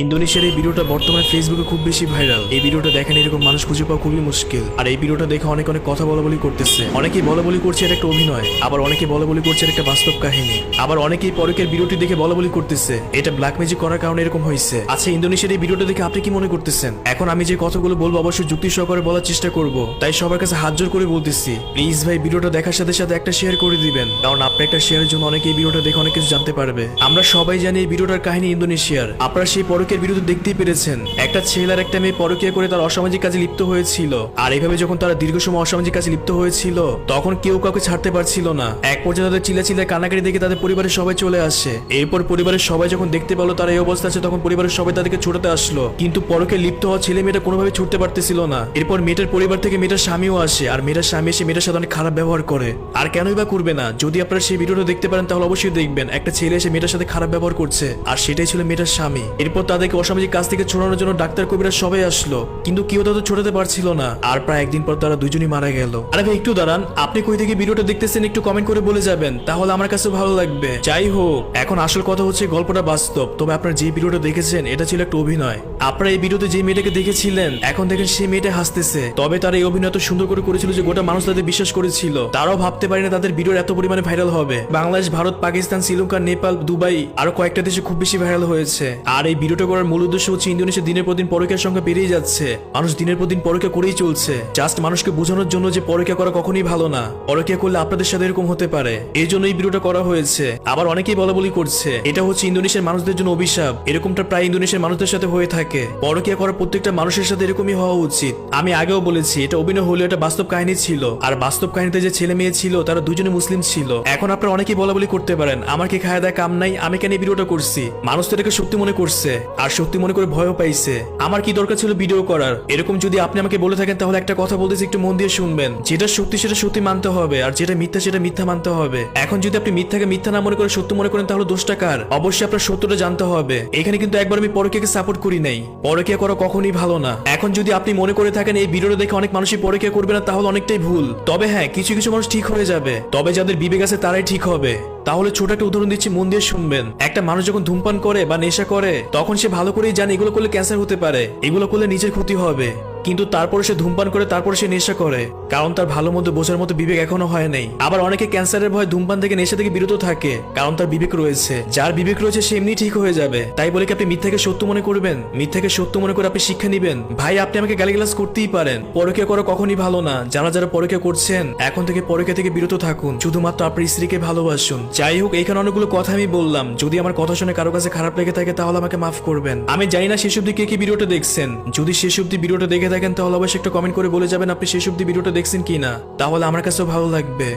ইন্দোনেশিয়ার এই ভিডিওটা বর্তমানে ফেসবুকে খুব বেশি ভাইরাল। এই ভিডিওটা দেখেন এরকম মানুষ খুঁজে পাওয়া খুবই মুশকিল। আর এই ভিডিওটা দেখে অনেক কথা বলা করতেছে। অনেকেই বলা করছে এটা একটা অভিনয়, আবার অনেকে বলা করছে এটা একটা বাস্তব কাহিনী, আবার অনেকেই পরকের ভিডিওটি দেখে বলা করতেছে এটা ব্ল্যাক ম্যাজিক করার কারণে এরকম হয়েছে। আচ্ছা, ইন্দোনেশিয়ার এই ভিডিওটা দেখে আপনি কি মনে করতেছেন? এখন আমি যে কথাগুলো বলবো অবশ্যই যুক্তি সহকারে বলার চেষ্টা করব, তাই সবার কাছে হাত জোর করে বলতেছি, প্লিজ ভাই ভিডিওটা দেখার সাথে সাথে একটা শেয়ার করে দিবেন, কারণ আপনার একটা শেয়ারের জন্য অনেকে এই ভিডিওটা দেখে অনেক কিছু জানতে পারবে। আমরা সবাই জানি এই ভিডিওটার কাহিনী ইন্দোনেশিয়ার। আপনারা সেই পরকের বিরুদ্ধে দেখতেই পেরেছেন, একটা ছেলে আর একটা মেয়ে পরকীয়া করে তার অসামাজিক কাজে লিপ্ত হয়েছিল। আর এইভাবে যখন তারা দীর্ঘ সময় অসামাজিক কাজে লিপ্ত হয়েছিল তখন কেউ কাউকে ছাড়তে পারছিল না। এক পর্যায়ে তাদের চিল্লা কান্নাকাটি দেখে তাদের পরিবারের সবাই চলে আসে। এরপর পরিবারের সবাই যখন দেখতে পেল তারা এই অবস্থা আছে, তখন পরিবারের সবাই তাদেরকে ছুটাতে আসলো, কিন্তু পরকে লিপ্ত হওয়া ছেলে মেয়েটা কোনোভাবে ছুটতে পারতেছিল না। এরপর মেয়েটার পরিবার থেকে মেয়েটার স্বামীও আসে, আর মেয়েটার স্বামী এসে মেয়েটার সাথে অনেক খারাপ ব্যবহার করে। আর কেনই বা করবে না? যদি আপনারা সেই ভিডিওটা দেখতে পারেন তাহলে অবশ্যই দেখবেন একটা ছেলে এসে মেয়েটার সাথে খারাপ ব্যবহার করছে, আর সেটাই ছিল মেয়েটার স্বামী। এরপর তাদেরকে অসামাজিক কাজ থেকে ছড়ানোর জন্য ডাক্তার কবিরা সবাই আসলো, কিন্তু কেউ তাদের ছড়াতে পারছিল না। আর প্রায় একদিন পর তারা দুজনই মারা গেল। আরে ভাই একটু দাঁড়ান, আপনি কই থেকে ভিডিওটা দেখতেছেন একটু কমেন্ট করে বলে যাবেন, তাহলে আমার কাছে ভালো লাগবে। যাই হোক, এখন আসল কথা হচ্ছে গল্পটা বাস্তব, তবে আপনারা যে ভিডিওটা দেখেছেন এটা ছিল একটা অভিনয়। আপনারা এই ভিডিওতে যে মেয়েটাকে দেখেছিলেন এখন দেখেন সেই মেয়েটা হাসতেছে, তবে তারা এই অভিনয় এত সুন্দর করে করেছিল যে গোটা মানুষ তাদের বিশ্বাস করেছিল। তারাও ভাবতে পারে না তাদের ভিডিও এত পরিমাণে ভাইরাল হবে। বাংলাদেশ, ভারত, পাকিস্তান, শ্রীলঙ্কা, নেপাল, দুবাই আরো কয়েকটা দেশে খুব বেশি ভাইরাল হয়েছে। আর এই ভিডিওটা করার মূল উদ্দেশ্য হচ্ছে ইন্দোনেশিয়া দিনের পর দিন পরকীয়ার সংখ্যা বেড়েই যাচ্ছে, মানুষ দিনের পর দিন পরকীয়া করেই চলছে, জাস্ট মানুষকে বোঝানোর জন্য যে পরকীয়া করা কখনোই ভালো না, পরকীয়া করলে আপনাদের সাথে এরকম হতে পারে, এই জন্য এই ভিডিওটা করা হয়েছে। আবার অনেকেই বলা করছে এটা হচ্ছে ইন্দোনেশিয়ার মানুষদের জন্য অভিশাপ। এরকমটা প্রায় ইন্দোনেশিয়ার মানুষদের সাথে হয়ে থাকে। পরকীয়া করা প্রত্যেকটা মানুষের সাথে এরকমই হওয়া উচিত। আমি আগেও বলেছি এটা অভিনয় হলেও এটা বাস্তব কাহিনী ছিল, আর বাস্তব কাহিনীতে যে ছেলে মেয়ে ছিল তারা দুজনে মুসলিম ছিল। এখন আপনারা অনেকেই বলা করতে পারেন আমার কি খায়া দেয় কাম নাই, আমি কেন এই ভিডিওটা করছি? মানুষ তো এটাকে সত্যি মনে করছে, আর সত্যি মনে করে ভয়ও পাইছে। আমার কি দরকার ছিল ভিডিও করার? এরকম যদি আপনি আমাকে বলে থাকেন তাহলে একটা কথা বলতেছি, একটু মন দিয়ে শুনবেন। যেটা সত্যি সেটা সত্যি মানতে হবে, আর যেটা মিথ্যা সেটা মিথ্যা মানতে হবে। এখন যদি আপনি মিথ্যাকে মিথ্যা না মনে করে সত্য মনে করেন তাহলে দোষটা কার? অবশ্যই আপনার সত্যটা জানতে হবে। এখানে কিন্তু একবার আমি পরকীয়াকে সাপোর্ট করি নাই, পরকীয়া করা কখনোই ভালো না। এখন যদি আপনি মনে করে থাকেন এই ভিডিওটা দেখে অনেক মানুষই পরকীয়া করবে না, তাহলে অনেকটাই ভুল। তবে হ্যাঁ, কিছু কিছু মানুষ ঠিক হয়ে যাবে, তবে যাদের বিবেক আছে তারাই ঠিক হবে। তাহলে ছোট একটা উদাহরণ দিচ্ছি, মন দিয়ে শুনবেন। একটা মানুষ যখন ধূমপান করে বা নেশা করে তখন সে ভালো করেই জানে এগুলো করলে ক্যান্সার হতে পারে, এগুলো করলে নিজের ক্ষতি হবে, কিন্তু তারপরে সে ধূমপান করে, তারপরে সে নেশা করে, কারণ তার ভালো মন্দ বোঝার মতো বিবেক এখনো হয় নাই। আবার অনেকে ক্যান্সারের ভয় ধূমপান থেকে নেশা থেকে বিরত থাকে, কারণ তার বিবেক রয়েছে। যার বিবেক রয়েছে সে এমনি ঠিক হয়ে যাবে। তাই বলে কি আপনি মিথ্যাকে সত্য মনে করবেন? মিথ্যাকে সত্য মনে করে আপনি শিক্ষা নিবেন? ভাই আপনি আমাকে গালিগালাজ করতেই পারেন, পরকীয়া করা কখনই ভালো না। যারা পরকীয়া করছেন এখন থেকে পরকীয়া থেকে বিরত থাকুন, শুধুমাত্র আপনার স্ত্রীকে ভালোবাসুন। যাই হোক, এইখানে অনেকগুলো কথা আমি বললাম, যদি আমার কথা শুনে কারো কাছে খারাপ লেগে থাকে তাহলে আমাকে মাফ করবেন। আমি জানি না শেষ অব্দি কে কি ভিডিওটা দেখছেন, যদি শেষ অব্দি ভিডিওটা দেখে থাকেন তাহলে অবশ্যই একটা কমেন্ট করে বলে যাবেন আপনি শেষ অব্দি ভিডিওটা দেখছেন কিনা, তাহলে আমার কাছেও ভালো লাগবে।